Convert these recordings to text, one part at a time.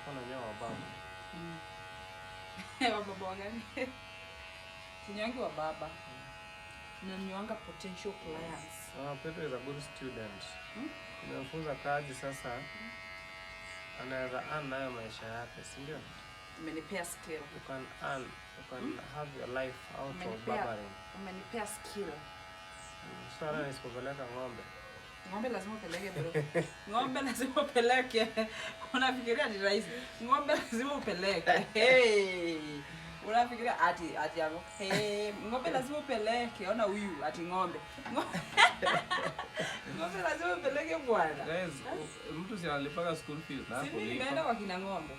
Kuna nyoa baba. Wa baba gani? Sinyangi wa baba. Nanyoanga potential clients. Pedro is a good student. Unafunza kazi sasa. Anaweza earn nayo maisha yake, si ndio? Umenipea skill. You can earn, you can have your life out of barbering. Umenipea skill. Sasa nisipopeleka ng'ombe. Ng'ombe lazima upeleke bro. Ng'ombe lazima upeleke. Unafikiria ni rahisi? Ng'ombe lazima upeleke. Hey. Unafikiria ati yangu. Hey, ng'ombe lazima upeleke. Ona huyu ati ng'ombe. Ng'ombe lazima upeleke bwana. Guys, mtu si alipaka school fees na hapo lipo. Sisi nimeenda kwa kina ng'ombe.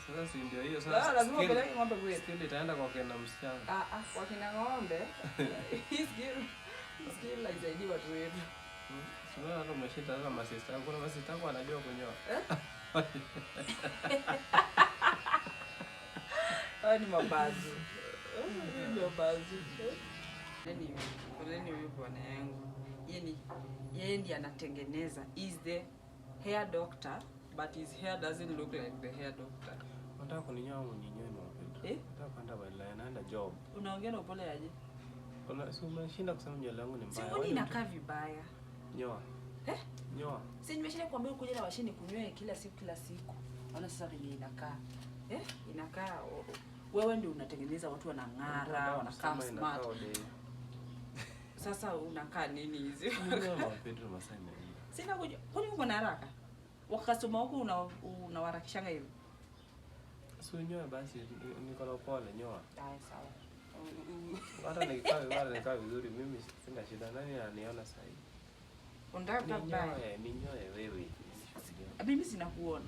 Sasa si ndio hiyo sasa. Lazima upeleke ng'ombe kwetu. Skill itaenda kwa kina msichana. Kwa kina ng'ombe. Skill haisaidii watu wetu. Sasa hata umeshinda sasa masista. Kuna masista wangu anajua kunyoa. Ni mabazu. Ni mabazu. Nani huyu bwana yangu? Yeye ndiye anatengeneza. Is the hair doctor, but his hair doesn't look like the hair doctor. Nataka kuninyoa au ninyoe Pedro? Nataka kwenda bala naenda job. Unaongea na upole aje? Si umeshinda kusema nywele yangu ni mbaya. Si inakaa vibaya. Nyoa. Nyoa. Si nimeshinda kuambia ukuje na washini kunyoe kila siku. Ona sasa vile inakaa. Inakaa wewe ndio unatengeneza watu wanang'ara, wanakaa smart. Sasa unakaa nini hizi? Pedro Masai. Sina kujua. Kwani uko na haraka? Wakasoma huko unawarakishanga hivi. Si unyoe basi niko na pole nyoa. Sawa. Hata nikaa vizuri mimi sina shida. Nani ananiona sasa hivi? Unataka baba. Ninyoe wewe. Mimi sina kuona.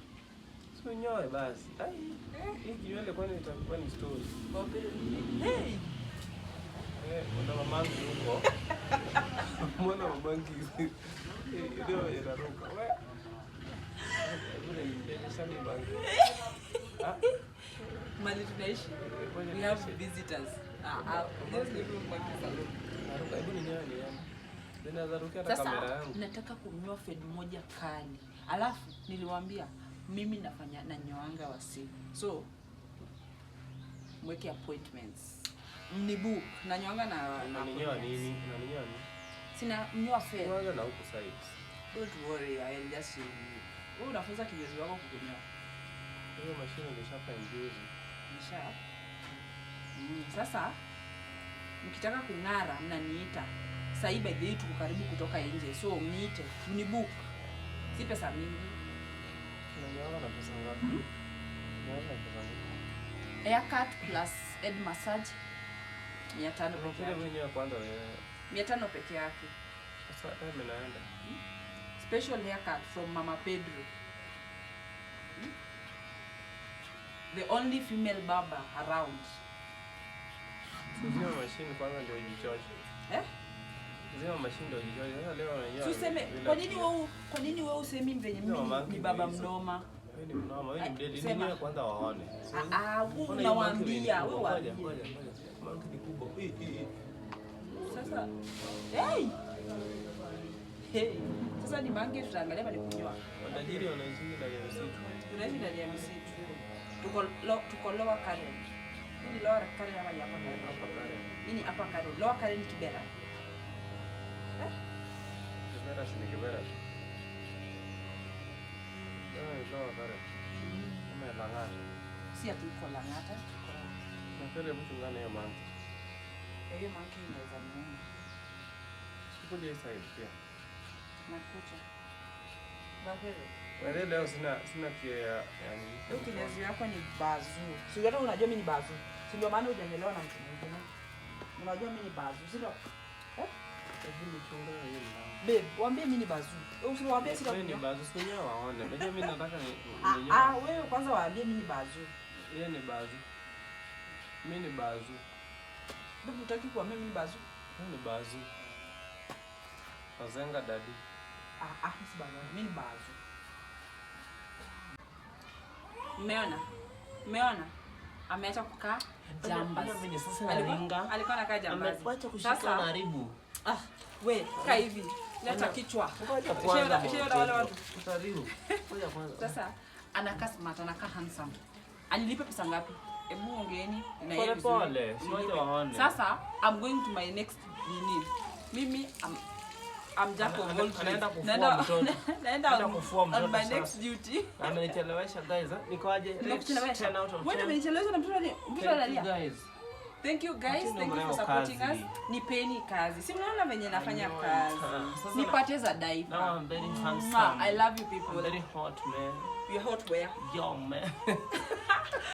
Si unyoe basi. Hii nywele kwani itakuwa ni story. Hey. Ndo mamangu huko. Mbona mamangu ndio inaruka. Wewe ndio sasa bangi. Mali tunaishi. We have visitors. Let's leave him back to salon. Hebu ninyoe ni yangu. Ninazarukia hata kamera yangu. Nataka kunyoa fade moja kali. Alafu niliwaambia mimi nafanya na nyoanga wasi. So mweke appointments. Mnibook na nyoanga na ninyoa nini? Unanyoa nini? Sina nyoa fade. Nyoanga na huko sides. Don't worry, I'll just show you. Wewe unafunza kinyezi wako kukunyoa. Hiyo mashine imeshapa injuzi. Sasa mkitaka kung'ara mnaniita. Sasa by the way tuko karibu kutoka nje. So mniite, mnibook. Si pesa mingi. Unanyoa na pesa ngapi? Unanyoa pesa ngapi? Haircut plus head massage 500 peke yake. Unanyoa kwanza wewe. 500 peke yake. Sasa mimi naenda. Special haircut from Mama Pedro. The only female barber around. Sio machine kwanza ndio ijichoche. Sio machine ndio ijichoche. Sasa leo wananyoa. Tuseme kwa nini wewe usemi venye mimi ni baba mnoma? Wewe ni mnoma, wewe ni mdeli. Ninyoe kwanza waone. Unawaambia wewe waambie. Mangi ni kubwa. Sasa sasa ni mangi tutaangalia bali kunyoa. Watajiri wanaishi ndani ya msitu. Tunaishi ndani ya msitu. Tuko lower Karen. Ni lower Karen ama hapa Karen? Hapa Karen. Nini hapa Karen? Lower Karen ni Kibera. Kibera si Kibera. Lower Karen. Kama Lang'ata. Si ati uko Lang'ata. Na pale mtu ngani ya mangi. Hiyo mangi inaweza muone. Sipo ile side pia. Nakucha. Baheri. Wewe leo sina kia yani. Hiyo kinyezi yako ni bazu. Si hata unajua mimi ni bazu. Si ndio maana hujanielewa na mtu mwingine. Unajua mimi ni bazu. Si ndio? Hebu nichunge hiyo mlango. Babe, waambie mimi ni bazu. Usiwaambie sina kunyoa. Mimi ni bazu, sio waone. Unajua mimi nataka ni wewe kwanza waambie mimi ni bazu. Yeye ni bazu. Mimi ni bazu. Babe, utaki kuambia mimi ni bazu? Mimi ni bazu. Azenga dadi. Si bazu. Mimi ni bazu. Umeona? Ameacha kukaa jambas. Alikuwa anakaa jambas. Ameacha kushika na haribu. We, kaa hivi. Leta kichwa. Ngoja kwanza. Shida wale watu. Utaribu. Ngoja kwanza. Sasa anakaa smart, anakaa handsome. Anilipe pesa ngapi? Hebu ongeeni na Pole pole, vizuri. waone. Sasa I'm going to my next nini. Mimi I'm Jack of all trades. Naenda kufua mtoto on my next duty. Amenichelewesha guys. Nikoaje? 10 out of 10. Wewe umenichelewesha na mtoto analia. Guys. Thank you guys. Thank you for supporting us. Nipeni kazi. Si mnaona venye nafanya kazi. Nipate za diaper. Now I'm very handsome. I love you people. I'm very hot, man. You're hot where? Yo, man.